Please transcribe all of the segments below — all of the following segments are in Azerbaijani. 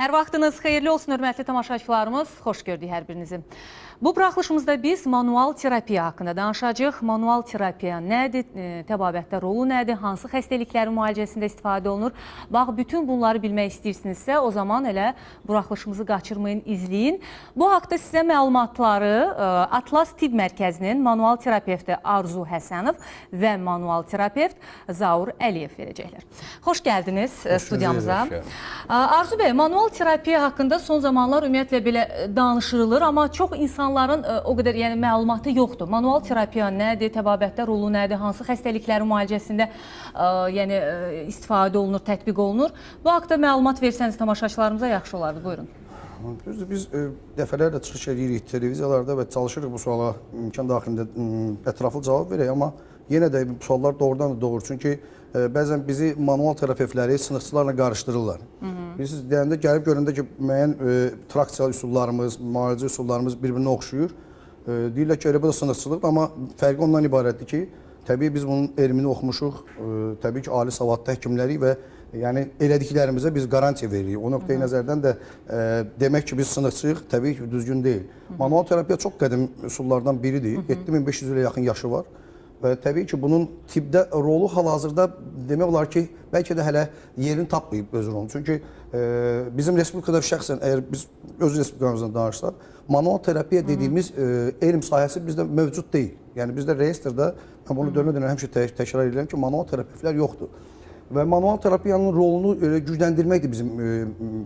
Hər vaxtınız xeyirli olsun, hörmətli tamaşaçılarımız. Xoş gördük hər birinizi. Bu buraxılışımızda biz manual terapiya haqqında danışacağıq. Manual terapiya nədir, təbabətdə rolu nədir, hansı xəstəliklərin müalicəsində istifadə olunur? Bax, bütün bunları bilmək istəyirsinizsə, o zaman elə buraxılışımızı qaçırmayın, izləyin. Bu haqda sizə məlumatları Atlas Tibb Mərkəzinin manual terapevti Arzu Həsənov və manual terapevt Zaur Əliyev verəcəklər. Xoş gəldiniz studiyamıza. Arzu bəy, manual terapiya haqqında son zamanlar ümumiyyətlə belə danışılır, amma çox insanların o qədər məlumatı yoxdur. Manual terapiya nədir, təbabətdə rolu nədir, hansı xəstəliklərin müalicəsində istifadə olunur, tətbiq olunur? Bu haqda məlumat versəniz tamaşaçılarımıza yaxşı olardı. Buyurun. Biz dəfələrlə çıxış edirik televiziyalarda və çalışırıq bu suala imkan daxilində ətraflı cavab verək, amma yenə də bu suallar doğrudan da doğru. Çünki bəzən bizi manual terapevtləri sınıqçılarla qarışdırırlar. Biz deyəndə gəlib görəndə ki, müəyyən traksiya üsullarımız, müalicə üsullarımız bir-birinə oxşuyur. Deyirlər ki, elə bu da sınıqçılıqdır, amma fərqi ondan ibarətdir ki, təbii biz bunun elmini oxumuşuq, təbii ki, ali savadlı həkimləri və yəni elədiklərimizə biz garantiya veririk. O nöqteyi nəzərdən də demək ki, biz sınıqçıyıq, təbii ki, düzgün deyil. Manual terapiya çox qədim üsullardan biridir. 7500 ilə yaxın yaşı var. Və təbii ki, bunun tibbdə rolu hal-hazırda demək olar ki, bəlkə də hələ yerini tapmayıb öz rolunu. Çünki bizim respublikada şəxsən, əgər biz öz respublikamızdan danışsaq, manual terapiya dediyimiz elm sahəsi bizdə mövcud deyil. Yəni bizdə reyestrdə, mən bunu dönə-dönə həmişə təkrar edirəm ki, manual terapevtlər yoxdur. Və manual terapiyanın rolunu gücləndirməkdir bizim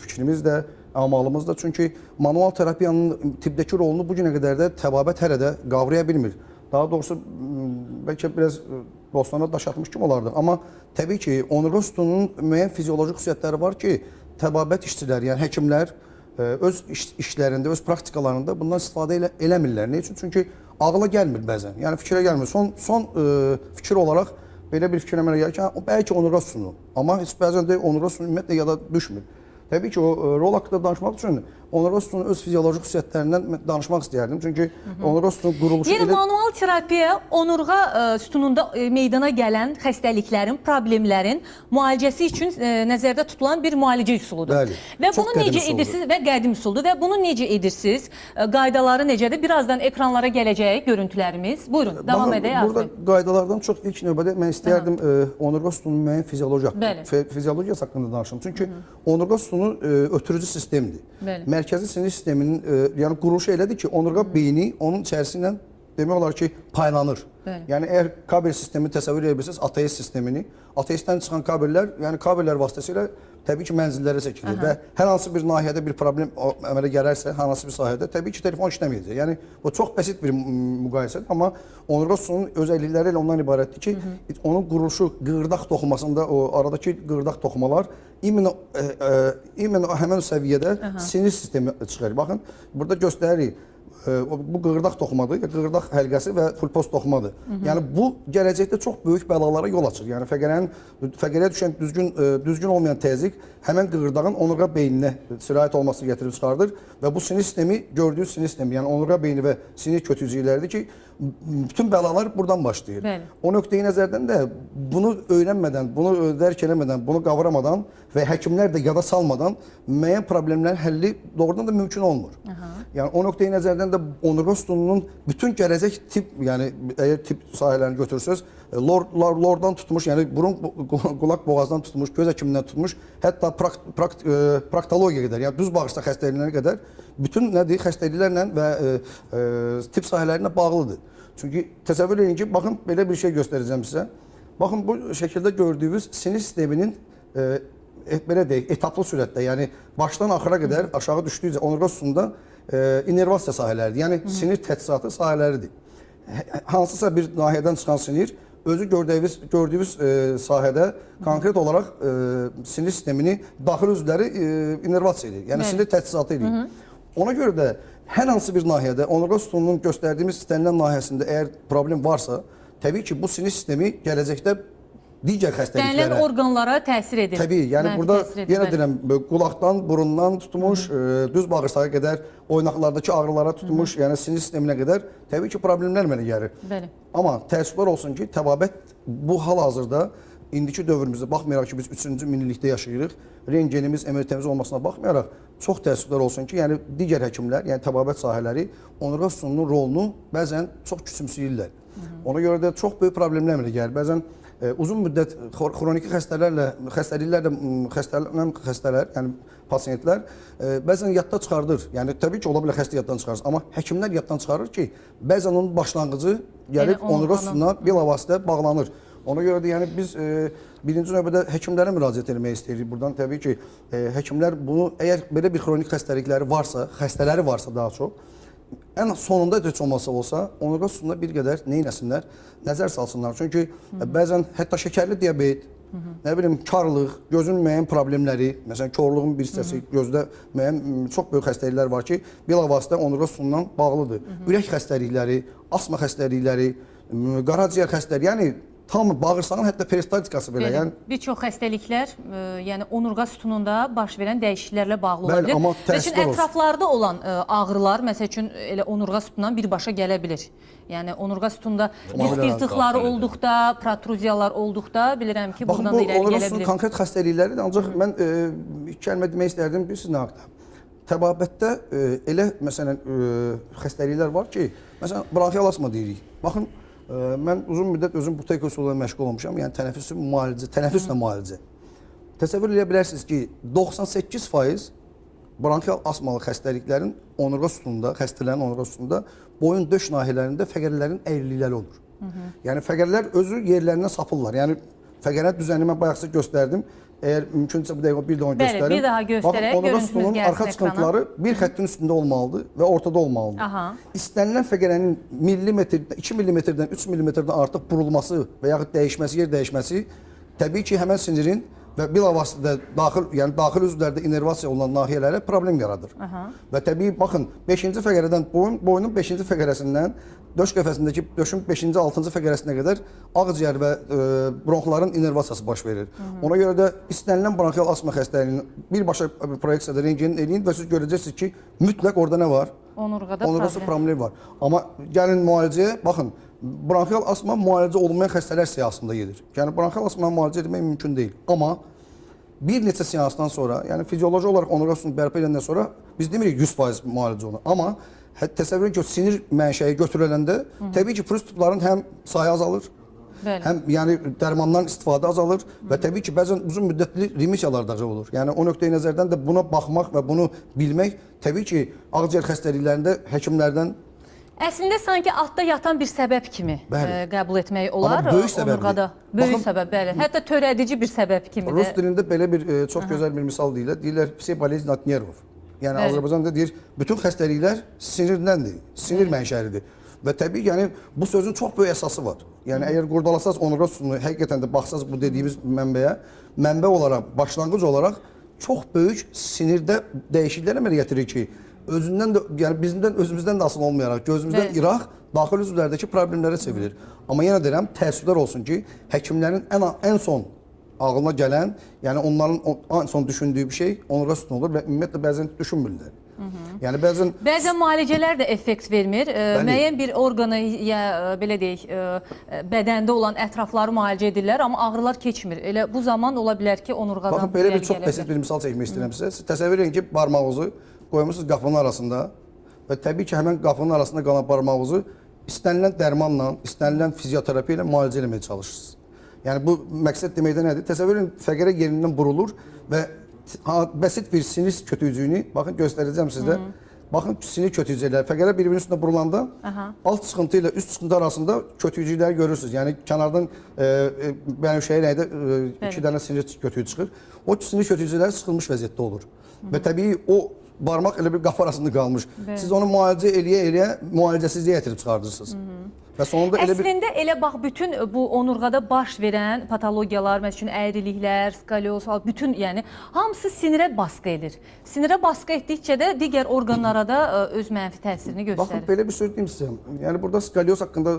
fikrimiz də, amalımız da. Çünki manual terapiyanın tibbdəki rolunu bu günə qədər də təbabət hələ də qavraya bilmir. Daha doğrusu bəlkə biraz dostlarına daş atmış kimi olardı. Amma təbii ki, onurğa sütununun müəyyən fizioloji xüsusiyyətləri var ki, təbabət işçiləri, yəni həkimlər öz işlərində, öz praktikalarında bundan istifadə eləmirlər. Nə üçün? Çünki ağla gəlmir bəzən, yəni fikrə gəlmir. Son fikir olaraq belə bir fikir əmələ gəlir ki, bəlkə onurğa sütunu, amma heç bəzən də onurğa sütunu ümumiyyətlə yada düşmür. Təbii ki, o rol haqqında danışmaq üçün onurğa sütunun öz fizioloji xüsusiyyətlərindən danışmaq istəyərdim. Çünki onurğa sütunun quruluşu... Yəni, manual terapiya onurğa sütununda meydana gələn xəstəliklərin, problemlərin müalicəsi üçün nəzərdə tutulan bir müalicə üsuludur. Bəli, və bunu necə edirsiniz? Və qədim üsuldur. Və bunu necə edirsiniz? Qaydaları necədir? Birazdan ekranlara gələcək görüntülərimiz. Buyurun, davam edək. Burada qaydalardan çox ilk növbədə mən istəyərdim onurğa sütunun müəyyən fiziologiyası haqqında danışım. Çünki onurğa sütunu ötürücü sistemdir. Mərkəzi sinir sisteminin yəni quruluşu elədir ki, onurğa beyni onun içərisindən demək olar ki, paylanır. Yəni, əgər kabel sistemi təsəvvür edebilirsiniz, ATS sistemini, ATS-dən çıxan kabellər, yəni kabellər vasitəsilə təbii ki, mənzillərə çəkilir və hər hansı bir nahiyədə bir problem əmələ gələrsə, hər hansı bir sahədə, təbii ki, telefon işləməyəcək. Yəni, bu çox bəsit bir müqayisədir, amma onurğa sütunun özəllikləri elə ondan ibarətdir ki, onun quruluşu qığırdaq toxumasında, o aradakı qığırdaq toxumalar imенно həmən səviyyədə sinir sistemi çıxarır. Baxın, burada göstəririk. Bu qığırdaq toxumadır, qığırdaq həlqəsi və pulpoz toxumadır. Yəni, bu gələcəkdə çox böyük bəlalara yol açır. Yəni, fəqərəyə düşən düzgün olmayan təzyiq həmən qığırdağın onurğa beyninə sirayət olmasını gətirib çıxardır və bu sinir sistemi, gördüyünüz sinir sistemi, yəni onurğa beyni və sinir kötücükləridir ki, bütün bəlalar buradan başlayır. O nöqteyi nəzərdən də bunu öyrənmədən, bunu dərk eləmədən, bunu qavramadan və həkimlər də yada salmadan müəyyən problemlərin həlli doğrudan da mümkün olmur. Yəni, o nöqteyi nəzərdən də onurğa sütununun bütün gələcək tip, yəni əgər tip sahələrini götürsünüz, lordan tutmuş, yəni burun, qulaq boğazdan tutmuş, göz həkimindən tutmuş, hətta proktologiyaya qədər, yəni düz bağırsaq xəstəliklərinə qədər bütün xəstəliklərlə və tip sahələrinə bağlıdır. Çünki təsəvvür edin ki, baxın, belə bir şey göstərəcəm sizə. Baxın, bu şəkildə gördüyünüz sinir sisteminin belə deyək, etaplı sürətdə, yəni başdan axıra qədər aşağı düşdükcə onurğa sütununda inervasiya sahələridir, yəni sinir təchizatı sahələridir. Hansısa bir nahiyədən çıxan sinir özü gördüyünüz sahədə konkret olaraq sinir sistemini daxil üzvləri inervasiya edir, yəni sinir təchizatı edir. Ona görə də hər hansı bir nahiyədə onurğa sütununun göstərdiyimiz istənilən nahiyəsində əgər problem varsa, təbii ki, bu sinir sistemi gələcəkdə digər xəstəliklərə... İstənilən orqanlara təsir edir. Təbii, yəni burada yenə deyirəm, qulaqdan, burundan tutmuş, düz bağırsağa qədər, oynaqlardakı ağrılara tutmuş, yəni sinir sisteminə qədər təbii ki, problemlər mənə gəlir. Amma təəssüflər olsun ki, təbabət bu hal-hazırda indiki dövrümüzdə baxmayaraq ki, biz 3-cü minillikdə yaşayırıq, rentgenimiz, MRT-miz olmasına baxmayaraq çox təəssüflər olsun ki, yəni digər həkimlər, yəni təbabət sahələri onurğa sütununun rolunu bəzən çox küçümsəyirlər. Ona görə də çox böyük problemlərlə gəlir. Bəzən uzun müddət xroniki xəstələr, yəni pasiyentlər bəzən yadda çıxardır. Yəni təbii ki, ola bilər xəstə yaddan çıxarsın, amma həkimlər yaddan çıxarır ki, bəzən onun başlanğıcı gəlib onurğa sütununa bilavasitə bağlanır. Ona görə də yəni biz birinci növbədə həkimlərə müraciət etmək istəyirik. Buradan təbii ki, həkimlər bunu əgər belə bir xronik xəstəlikləri varsa, xəstələri varsa daha çox, ən sonunda heç olsa, onurğa sütununa bir qədər neynəsinlər, nəzər salsınlar. Çünki bəzən hətta şəkərli diabet, nə bilim, karlıq, gözün müəyyən problemləri, məsələn, korluğun bir hissəsi, gözdə müəyyən çox böyük xəstəliklər var ki, bilavasitə onurğa sütunundan bağlıdır. Ürək xəstəlikləri, asma xəstəlikləri, qaraciyər xəstəlikləri, yəni tam bağırsağın hətta peristaltikası belə. Yəni bir çox xəstəliklər, yəni onurğa sütununda baş verən dəyişikliklərlə bağlı ola bilir. Məsələn, ətraflarda olan ağrılar, məsəl üçün elə onurğa sütunundan birbaşa gələ bilir. Yəni onurğa sütununda disk yırtıqları olduqda, protruziyalar olduqda bilirəm ki, buradan da irəli gələ bilir. Onurğa sütunun konkret xəstəlikləridir, ancaq mən iki kəlmə demək istərdim, bilirsiniz nə haqda? Təbabətdə elə məsələn xəstəliklər var ki, məsələn, bronxial asma deyirik. Baxın, mən uzun müddət özüm buteyka üsuluna məşğul olmuşam, yəni tənəffüslə müalicə. Təsəvvür edə bilərsiniz ki, 98% bronxial asmalı xəstəliklərin onurğa sütununda, xəstələrin onurğa sütununda boyun döş nahiyələrində fəqərələrin əyrilikləri olur. Yəni fəqərlər özü yerlərindən sapırlar. Yəni fəqərə düzəni mən bayaq sizə göstərdim. Əgər mümkünsə bir dəqiqə bir də onu göstərim. Bəli, bir daha göstərək, görüntümüz gəlsin arxa çıxıntıları bir xəttin üstündə olmalıdır və ortada olmalıdır. İstənilən fəqərənin millimetrdən, 2 millimetrdən, 3 millimetrdən artıq burulması və yaxud dəyişməsi, yer dəyişməsi təbii ki, həmən sinirin və bilavasitə daxil üzvlərdə inervasiya olunan nahiyələrə problem yaradır. Və təbii, baxın, 5-ci fəqərədən, boynun 5-ci fəqərəsindən döş qəfəsindəki döşün 5-ci, 6-cı fəqərəsinə qədər ağciyər və bronxların inervasiyası baş verir. Ona görə də istənilən bronxial asma xəstəliyinin birbaşa proyeksiyada rentgenin eləyin və siz görəcəksiniz ki, mütləq orada nə var? Onurğada problem var. Amma gəlin müalicəyə, baxın, bronxial asma müalicə olunmayan xəstələr siyahısında gedir. Yəni, bronxial asmanı müalicə etmək mümkün deyil. Amma bir neçə seansdan sonra, yəni fizioloji olaraq onurğa sütununu bərpa edəndən sonra biz demirik 100% müalicə olunur. Amma təsəvvür edin ki, sinir mənşəyi götürüləndə təbii ki, pürüz tüpların həm sayı azalır, həm yəni dərmandan istifadə azalır və təbii ki, bəzən uzun müddətli remisiyalar da olur. Yəni o nöqteyi nəzərdən də buna baxmaq və bunu bilmək təbii ki, ağciyər xəstəliklərində həkimlərdən əslində sanki altda yatan bir səbəb kimi qəbul etmək olar. Amma böyük səbəbdir. Böyük səbəb, bəli. Hətta törədici bir səbəb kimi də. Rus dilində belə bir çox gözəl bir misal deyirlər. Deyirlər, psi bolezn от нервов. Yəni Azərbaycanda deyir, bütün xəstəliklər sinirləndir, sinir mənşəlidir. Və təbii yəni bu sözün çox böyük əsası var. Yəni əgər qurdalasaz onurğa sütununu həqiqətən də baxsaz bu dediyimiz mənbəyə, mənbə olaraq, başlanğıc olaraq çox böyük sinirdə dəyişikliklər əmələ gətirir ki, özündən də, yəni özümüzdən də asılı olmayaraq, gözümüzdən iraq daxil üzvlərdəki problemlərə çevirir. Amma yenə deyirəm, təəssüflər olsun ki, həkimlərin ən son ağlına gələn, yəni onların ən son düşündüyü bir şey onurğa sütunu olur və ümumiyyətlə bəzən düşünmürlər. Yəni bəzən müalicələr də effekt vermir. Müəyyən bir orqanı ya belə deyək, bədəndə olan ətrafları müalicə edirlər, amma ağrılar keçmir. Elə bu zaman ola bilər ki, onurğadan baxın, belə bir çox bəsit bir misal çəkmək istəyirəm sizə. Siz təsəvvür edin ki, barmağınızı qoymusunuz qapının arasında və təbii ki, həmən qapının arasında qalan barmağınızı istənilən dərmanla, istənilən fizioterapiya ilə müalicə etməyə çalışırsınız. Yəni bu məqsəd deməkdə nədir? Təsəvvür edin, fəqərə yerindən burulur və bəsit bir sinir kötüyücüyünü, baxın göstərəcəm sizə. Baxın sinir kötüyücüləri, fəqərə bir-birinin üstündə burulanda alt çıxıntı ilə üst çıxıntı arasında kötüyücüləri görürsünüz. Yəni kənardan bənövşəyi rəydə 2 dənə sinir kötüyü çıxır. O sinir kötüyücüləri sıxılmış vəziyyətdə olur. Və təbii o barmaq elə bir qapı arasında qalmış. Siz onu müalicə eləyə-eləyə müalicəsizliyə gətirib çıxardırsınız. Əslində elə bax, bütün bu onurğada baş verən patologiyalar, məsələn, əyriliklər, skalyoz, bütün, yəni hamısı sinirə baskı edir. Sinirə baskı etdikcə də digər orqanlara da öz mənfi təsirini göstərir. Baxın, belə bir söz deyim sizə. Yəni burada skalyoz haqqında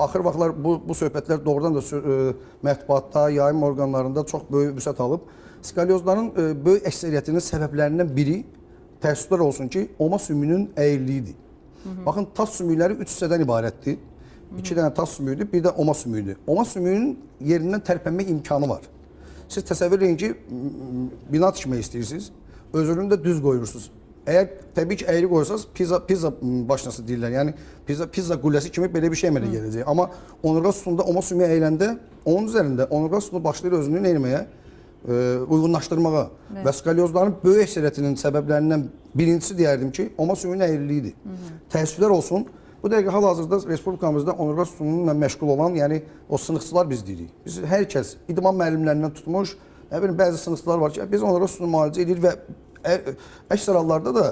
axır vaxtlar bu söhbətlər doğrudan da mətbuatda, yayım orqanlarında çox böyük vüsət alıb. Skalyozların böyük əksəriyyətinin səbəblərindən biri təəssüflər olsun ki, oma sümüyünün əyirliyidir. Baxın, tas sümükləri 3 hissədən ibarətdir. 2 dənə tas sümüyüdür, bir də oma sümüyüdür. Oma sümüyünün yerindən tərpənmək imkanı var. Siz təsəvvür edin ki, bina tikmək istəyirsiniz, özünü də düz qoyursunuz. Əgər təbii ki, əyri qoyursanız, pizza başnası deyirlər. Yəni pizza qulləsi kimi belə bir şey əmələ gələcək. Amma onurğa sütununda oma sümüyü əyləndə, onun üzərində onurğa sütunu başlayır özünü nə etməyə? Uyğunlaşdırmağa və skalyozların böyük əksəriyyətinin səbəblərindən birincisi deyərdim ki, oma sümüyünün əyriliyidir. Təəssüflər olsun, bu dəqiqə hal-hazırda respublikamızda onurğa sütunununla məşğul olan, yəni o sınıqçılar biz deyirik. Biz hər kəs idman müəllimlərindən tutmuş, bəzi sınıqçılar var ki, biz onurğa sütununu müalicə edirik və əksər hallarda da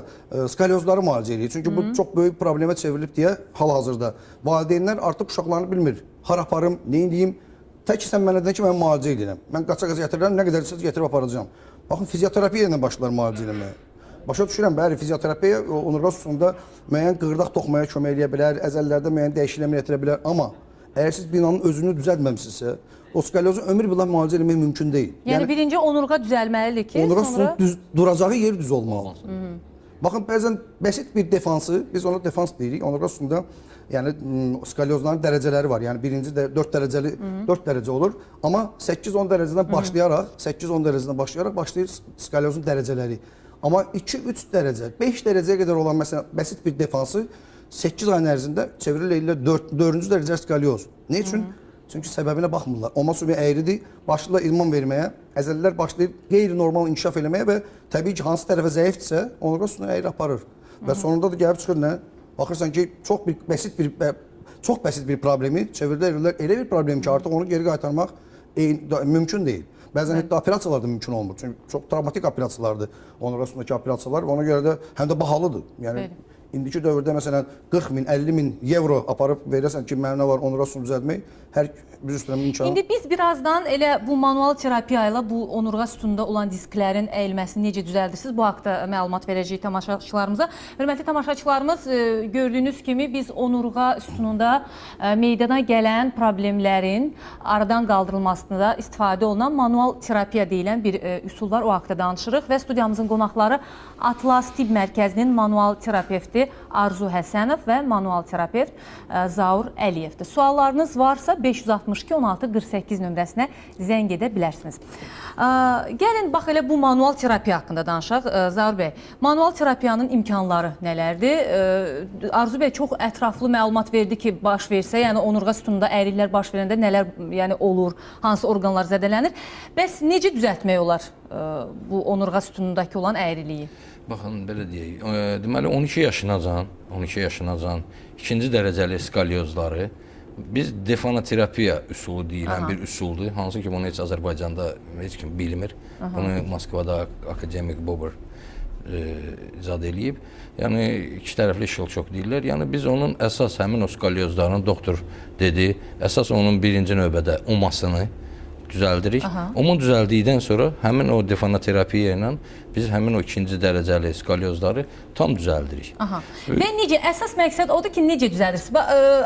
skalyozları müalicə edirik. Çünki bu çox böyük problemə çevrilib deyə hal-hazırda valideynlər artıq uşaqlarını bilmir. Hara aparım, nə edeyim? Tək ki, sən mənə dedin ki, mən müalicə edirəm. Mən qaça-qaça gətirirəm, nə qədər istəyirsiniz gətirib aparacağam. Baxın, fizioterapiya ilə başlar müalicə eləməyə. Başa düşürəm, bəli, fizioterapiya onurğa sütununda müəyyən qığırdaq toxumaya kömək eləyə bilər, əzəllərdə müəyyən dəyişikliklər yetirə bilər. Amma əgər siz binanın özünü düzəltməmisinizsə, o skalyozu ömür billah müalicə eləmək mümkün deyil. Yəni birinci onurğa düzəlməlidir ki, onurğa sonra... sütunun duracağı yer düz olmalıdır. Baxın, bəzən bəsit bir defansı, biz ona defans deyirik, onurğa sütununda yəni skalyozların dərəcələri var. Yəni birinci də 4 dərəcə olur. Amma 8-10 dərəcədən başlayaraq başlayır skalyozun dərəcələri. Amma 2-3 dərəcə, 5 dərəcəyə qədər olan məsələn bəsit bir defansı 8 ayın ərzində çevrilir 4-cü dərəcə skalyoz. Nə üçün? Çünki səbəbinə baxmırlar. Oma sümüyü əyridir, başlayırlar idman verməyə, əzəllər başlayır qeyri-normal inkişaf eləməyə və təbii ki, hansı tərəfə zəifdirsə, onurğa sütunu əyri aparır. Və sonunda da gəlib çıxır nə? Baxırsan ki, çox bəsit bir problemi çevrilir elə bir problem ki, artıq onu geri qaytarmaq mümkün deyil. Bəzən hətta operasiyalar da mümkün olmur. Çünki çox travmatik operasiyalardır onurğa sütunundakı operasiyalar və ona görə də həm də bahalıdır. Yəni indiki dövrdə məsələn 40 min, 50 min evro aparıb verəsən ki, mənə var onurğa sütununu düzəltmək, hər bir üstünə imkanı. İndi biz birazdan elə bu manual terapiya ilə bu onurğa sütununda olan disklərin əyilməsini necə düzəldirsiniz? Bu haqda məlumat verəcəyik tamaşaçılarımıza. Hörmətli tamaşaçılarımız, gördüyünüz kimi biz onurğa sütununda meydana gələn problemlərin aradan qaldırılmasında istifadə olunan manual terapiya deyilən bir üsul var. O haqda danışırıq və studiyamızın qonaqları Atlas Tibb Mərkəzinin manual terapevti Arzu Həsənov və manual terapevt Zaur Əliyevdir. Suallarınız varsa 562-16-48 nömrəsinə zəng edə bilərsiniz. Gəlin, bax elə bu manual terapiya haqqında danışaq. Zaur bəy, manual terapiyanın imkanları nələrdir? Arzu bəy çox ətraflı məlumat verdi ki, baş versə, yəni onurğa sütununda əyriliklər baş verəndə nələr olur, hansı orqanlar zədələnir. Bəs necə düzəltmək olar bu onurğa sütunundakı olan əyriliyi? Baxın, belə deyək, deməli 12 yaşınacan ikinci dərəcəli skalyozları biz defonoterapiya üsulu deyilən bir üsuldur. Hansı ki, bunu heç Azərbaycanda heç kim bilmir. Bunu Moskvada akademik Bober icad eləyib. Yəni, iki tərəfli şılçok deyirlər. Yəni, biz onun əsas həmin o skalyozların doktor dedi, əsas onun birinci növbədə omasını düzəldirik. Onu düzəldikdən sonra həmin o defonoterapiya ilə biz həmin o ikinci dərəcəli skalyozları tam düzəldirik. Və necə, əsas məqsəd odur ki, necə düzəldirsiniz?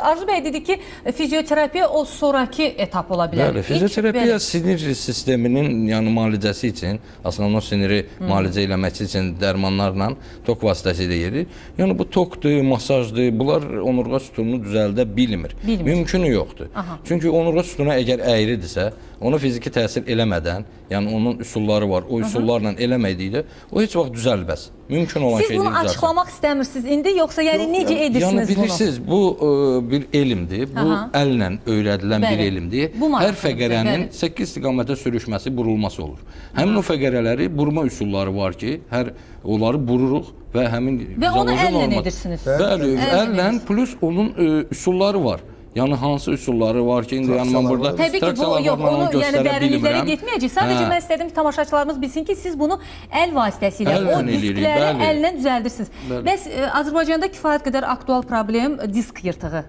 Arzu bəy dedi ki, fizioterapiya o sonraki etap ola bilər. Bəli, fizioterapiya sinir sisteminin müalicəsi üçün, aslında o siniri müalicə eləmək üçün dərmanlarla tok vasitəsilə yedir. Yəni, bu tokdur, masajdır, bunlar onurğa sütununu düzəldə bilmir. Mümkünü yoxdur. Çünki onurğa sütunu əgər əyridirsə, ona fiziki təsir eləmədən, yəni onun üsulları var, o üsullarla eləmədikdə, o heç vaxt düzəlməz. Mümkün olan şeydir. Siz bunu açıqlamaq istəmirsiniz indi, yoxsa yəni necə edirsiniz bunu? Yəni bilirsiniz, bu bir elmdir, bu əllə öyrədilən bir elmdir. Hər fəqərənin 8 istiqamətə sürüşməsi, burulması olur. Həmin o fəqərələri burma üsulları var ki, onları bururuq və həmin... Və onu əllə edirsiniz? Bəli, əllə plus onun üsulları var. Yəni hansı üsulları var ki, indi yəni mən burada təbii ki, bu yox, onu yəni dərinliklərə getməyəcək. Sadəcə mən istədim ki, tamaşaçılarımız bilsin ki, siz bunu əl vasitəsilə, o diskləri əllə düzəldirsiniz. Bəs Azərbaycanda kifayət qədər aktual problem disk yırtığı.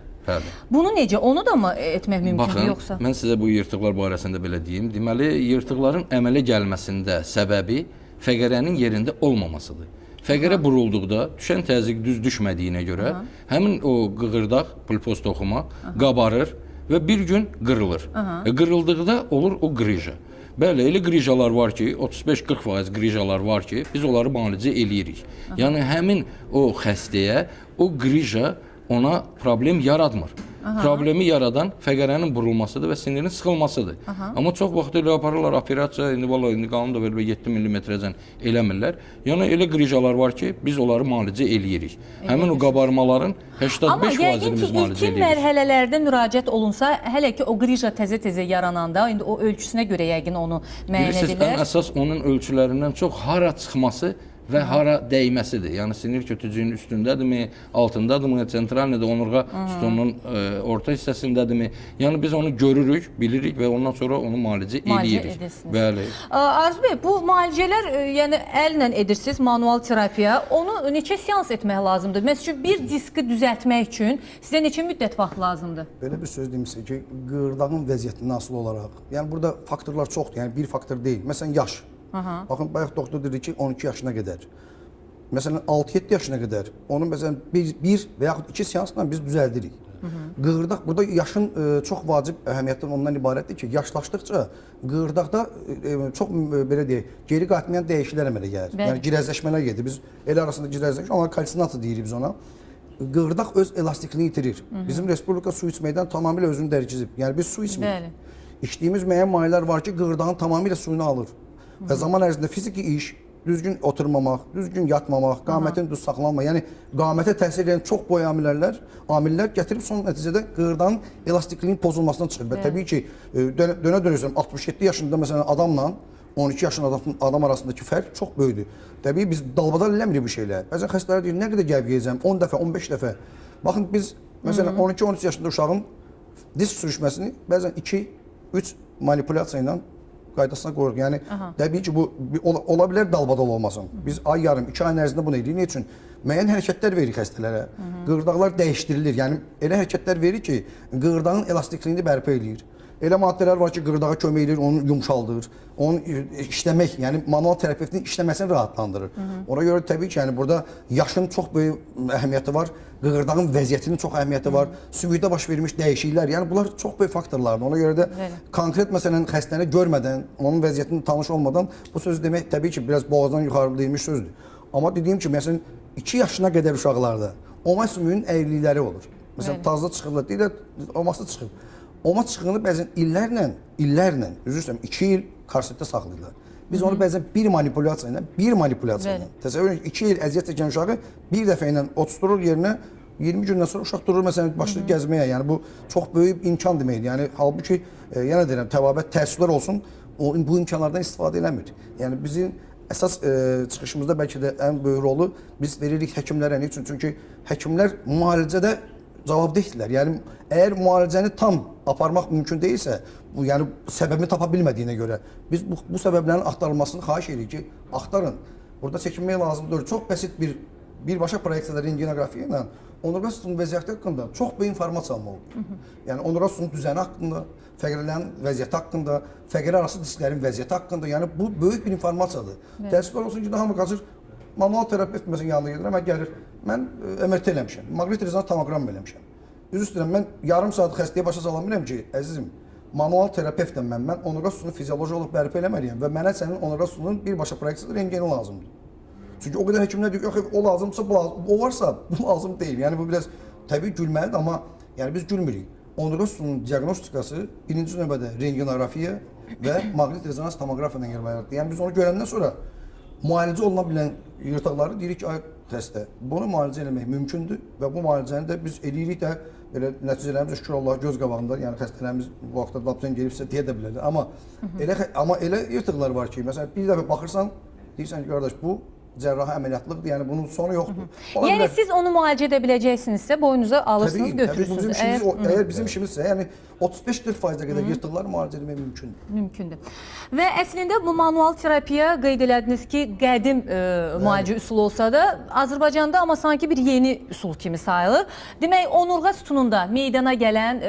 Bunu necə, onu da mı etmək mümkündür yoxsa? Baxın, mən sizə bu yırtıqlar barəsində belə deyim. Deməli, yırtıqların əmələ gəlməsində səbəbi fəqərənin yerində olmamasıdır. Fəqərə burulduqda düşən təzyiq düz düşmədiyinə görə həmin o qığırdaq, pulpoz toxuma qabarır və bir gün qırılır. Qırıldıqda olur o qrija. Bəli, elə qrijalar var ki, 35-40% qrijalar var ki, biz onları müalicə eləyirik. Yəni həmin o xəstəyə o qrija ona problem yaratmır. problemi yaradan fəqərənin burulmasıdır və sinirin sıxılmasıdır. Amma çox vaxt elə aparırlar operasiya, indi qanun da belə 7 mm-cən eləmirlər. Yəni elə qrijalar var ki, biz onları müalicə eləyirik. Həmin o qabarmaların 85%-ni Amma biz yəqin ki, müalicə ilkin eləyirik. mərhələlərdə müraciət olunsa, hələ ki o qrija təzə-təzə yarananda, indi o ölçüsünə görə yəqin onu müəyyən Bilirsiniz, ən edirlər. əsas onun ölçülərindən çox hara çıxması və hara dəyməsidir. Yəni sinir kötücüyünün üstündədirmi, altındadırmı, sentralnıdır, onurğa sütununun orta hissəsindədirmi? Yəni biz onu görürük, bilirik və ondan sonra onu müalicə eləyirik. edirsiniz. Bəli. Arzu bəy, bu müalicələr yəni əllə edirsiniz, manual terapiya. Onu neçə seans etmək lazımdır? Məsələn, bir diski düzəltmək üçün sizə neçə müddət vaxt lazımdır? Belə bir söz deyim sizə ki, qığırdağın vəziyyətindən asılı olaraq, yəni burada faktorlar çoxdur, yəni bir faktor deyil. Məsələn, yaş. Baxın, bayaq doktor dedi ki, 12 yaşına qədər. Məsələn, 6-7 yaşına qədər onun məsələn bir və yaxud 2 seansla biz düzəldirik. Qığırdaq, burada yaşın çox vacib əhəmiyyətdən ondan ibarətdir ki, yaşlaşdıqca qığırdaqda çox belə deyək, geri qayıtmayan dəyişikliklər əmələ gəlir. Yəni girəzləşmələr gedir. Biz el arasında girəzləşir, amma kalsinasiya deyirik biz ona. Qığırdaq öz elastikliyini itirir. Bizim respublika su içməkdən tamamilə özünü dərkizib. Yəni biz su içmirik. İçdiyimiz müəyyən mayelər var ki, qığırdağın tamamilə suyunu alır. Və zaman ərzində fiziki iş, düzgün oturmamaq, düzgün yatmamaq, qamətin düz saxlanmaq, yəni qamətə təsir edən çox boy amillər gətirib son nəticədə qığırdağın elastikliyin pozulmasından çıxır. Və təbii ki, dönə-dönürsən 67 yaşında məsələn adamla 12 yaşında adam arasındakı fərq çox böyükdür. Təbii biz dalbadal eləmirik bu şeylər. Bəzən xəstələr deyir, nə qədər gəlib yeyəcəm, 10 dəfə, 15 dəfə. Baxın biz məsələn 12-13 yaşında uşağın disk sürüşməsini bəzən 2-3 manipulyasiya ilə qaydasına qoyuruq. Yəni təbii ki, bu ola bilər dalbadal olmasın. Biz ay yarım, 2 ayın ərzində bunu edirik. Nə üçün? Müəyyən hərəkətlər veririk xəstələrə. Qığırdaqlar dəyişdirilir. Yəni elə hərəkətlər verir ki, qığırdağın elastikliyini bərpa eləyir. Elə maddələr var ki, qığırdağa kömək edir, onu yumşaldır, onu işləmək, yəni manual terapevtin işləməsini rahatlandırır. Ona görə təbii ki, yəni burada yaşın çox böyük əhəmiyyəti var, qığırdağın vəziyyətinin çox əhəmiyyəti var, sümükdə baş vermiş dəyişikliklər, yəni bunlar çox böyük faktorlardır. Ona görə də konkret məsələn xəstəni görmədən, onun vəziyyətini tanış olmadan bu sözü demək təbii ki, biraz boğazdan yuxarı deyilmiş sözdür. Amma dediyim kimi, məsələn 2 yaşına qədər uşaqlarda oma sümüyünün əyrilikləri olur. Məsələn tazda çıxırlar, deyirlər, oması çıxıb. Oma çıxığını bəzən illərlə, üzr istəyirəm, 2 il korsetdə saxlayırlar. Biz onu bəzən bir manipulyasiya ilə, təsəvvür edin, 2 il əziyyət çəkən uşağı bir dəfə ilə oturur yerinə, 20 gündən sonra uşaq durur, məsələn, başlayır gəzməyə. Yəni bu çox böyük imkan deməkdir. Yəni halbuki, yenə deyirəm, təbabət təəssüflər olsun, bu imkanlardan istifadə eləmir. Yəni bizim əsas çıxışımızda bəlkə də ən böyük rolu biz veririk həkimlərə. Niçin? Çünki həkimlər müalicədə cavabdehdirlər. Yəni əgər müalicəni tam aparmaq mümkün deyilsə, bu yəni səbəbini tapa bilmədiyinə görə biz bu səbəblərin axtarılmasını xahiş edirik ki, axtarın. Burada çəkinmək lazımdır. Çox bəsit birbaşa proyeksiyada rentgenografiya ilə onurğa sütununun vəziyyəti haqqında çox böyük informasiya almaq olur. Yəni onurğa sütununun düzəni haqqında, fəqərələrin vəziyyəti haqqında, fəqərə arası disklərin vəziyyəti haqqında, yəni bu böyük bir informasiyadır. Təəssüflər olsun ki, hamı qaçır, manual terapevt məsələn yanına gedirəm, gəlir, mən MRT eləmişəm, maqnit rezonans tomoqram eləmişəm. Üzr istəyirəm, mən yarım saat xəstəyə başa sala bilmirəm ki, əzizim, manual terapevtəm mən onurğa sütununu fizioloji olub bərpa eləməliyəm və mənə sənin onurğa sütununun birbaşa proyeksiyada rentgeni lazımdır. Çünki o qədər həkimlər deyir, yox, o lazımsa bu lazım, o varsa bu lazım deyil. Yəni bu biraz təbii gülməlidir, amma yəni biz gülmürük. Onurğa sütununun diaqnostikası birinci növbədə rentgenografiya və maqnit rezonans tomoqrafiya ilə gəlməlidir. Yəni biz onu görəndən sonra müalicə oluna bilən yırtıqları deyirik ki, ay xəstə, bunu müalicə eləmək mümkündür və bu müalicəni də biz eləyirik də belə nəticələrimiz şükür Allah göz qabağında, yəni xəstələrimiz bu vaxtda labdan gelibsə deyə də bilərlər. Amma elə yırtıqlar var ki, məsələn bir dəfə baxırsan, deyirsən ki, qardaş bu cərrahi əməliyyatlıqdır, yəni bunun sonu yoxdur. Yəni siz onu müalicə edə biləcəksinizsə, boynunuza alırsınız, götürürsünüz. Əgər bizim işimizsə, yəni 35-40%-ə qədər yırtıqları müalicə etmək mümkündür. Mümkündür. Və əslində bu manual terapiya qeyd elədiniz ki, qədim müalicə üsulu olsa da, Azərbaycanda amma sanki bir yeni üsul kimi sayılır. Demək, onurğa sütununda meydana gələn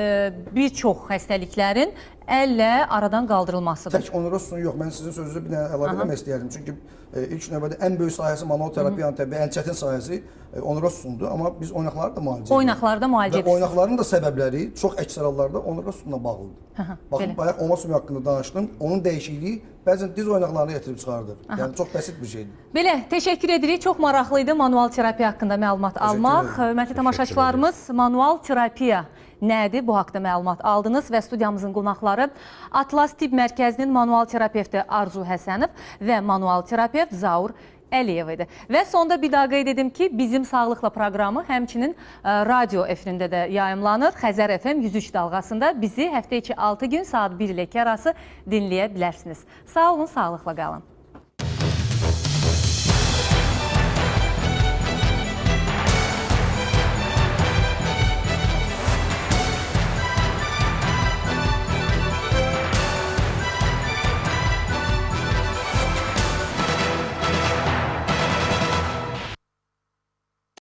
bir çox xəstəliklərin əllə aradan qaldırılmasıdır. Tək onurğa sütunu yox, mən sizin sözünüzü bir dənə əlavə etmək istəyərdim. Çünki ilk növbədə ən böyük sahəsi manual terapiyanın təbii ən çətin sahəsi onurğa sütunudur, amma biz oynaqları da müalicə edirik. Oynaqlarda müalicə edirsiniz. Və oynaqların da səbəbləri çox əksər hallarda onurğa sütununa bağlıdır. Baxın, bayaq oma sümüyü haqqında danışdım, onun dəyişikliyi bəzən diz oynaqlarını gətirib çıxardır. Yəni çox bəsit bir şeydir. Belə, təşəkkür edirik. Çox maraqlı idi manual terapiya haqqında məlumat almaq. Hörmətli tamaşaçılarımız, manual terapiya nədir? Bu haqda məlumat aldınız və studiyamızın qonaqları Atlas Tibb Mərkəzinin manual terapevti Arzu Həsənov və manual terapevt Zaur Əliyev idi. Və sonda bir daha qeyd edim ki, bizim Sağlıqla proqramı həmçinin radio efirində də yayımlanır. Xəzər FM 103 dalğasında bizi həftə içi 6 gün saat 1 ilə 2 arası dinləyə bilərsiniz. Sağ olun, sağlıqla qalın.